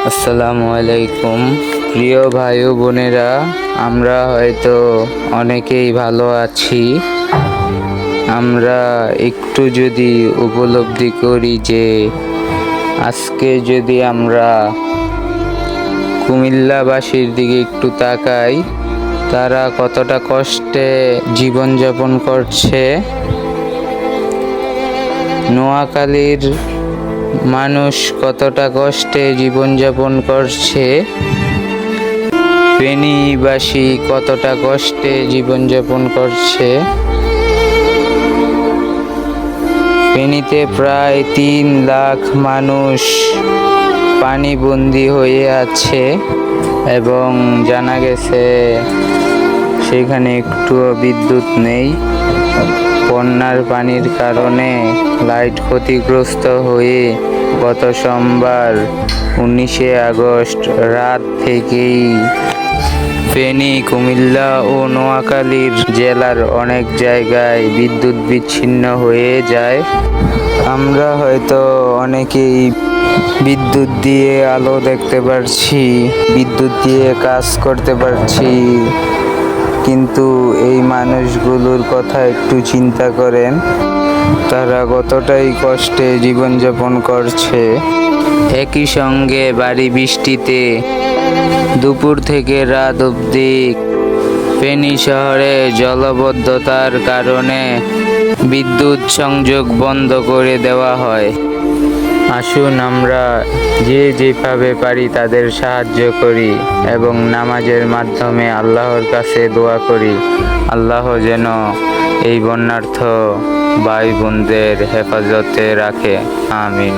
আসসালামু আলাইকুম প্রিয় ভাই ও বোনেরা, আমরা হয়তো অনেকেই ভালো আছি। আমরা একটু যদি উপলব্ধি করি যে আজকে যদি আমরা কুমিল্লাবাসীর দিকে একটু তাকাই, তারা কতটা কষ্টে জীবনযাপন করছে। নোয়াখালীর মানুষ কতটা কষ্টে জীবনযাপন করছে, ফেনীবাসী কতটা কষ্টে জীবনযাপন করছে। ফেনীতে প্রায় ৩ লাখ মানুষ পানিবন্দী হয়ে আছে এবং জানা গেছে সেখানে একটুও বিদ্যুৎ নেই। বন্যার পানির কারণে লাইট ক্ষতিগ্রস্ত হয়ে গত সোমবার 19শে আগস্ট রাত থেকেই ফেনী, কুমিল্লা ও নোয়াখালীর জেলার অনেক জায়গায় বিদ্যুৎ বিচ্ছিন্ন হয়ে যায়। আমরা হয়তো অনেকেই বিদ্যুৎ দিয়ে আলো দেখতে পারছি, বিদ্যুৎ দিয়ে কাজ করতে পারছি, কিন্তু এই মানুষগুলোর কথা একটু চিন্তা করেন, তারা কতটাই কষ্টে জীবনযাপন করছে। একই সঙ্গে ভারী বৃষ্টিতে দুপুর থেকে রাত অবধি ফেনী শহরে জলাবদ্ধতার কারণে বিদ্যুৎ সংযোগ বন্ধ করে দেওয়া হয়। আসুন আমরা যে যেভাবে পারি তাদের সাহায্য করি এবং নামাজের মাধ্যমে আল্লাহর কাছে দোয়া করি, আল্লাহ যেন এই বন্যার্থ ভাই বোনদের হেফাজতে রাখে। আমিন।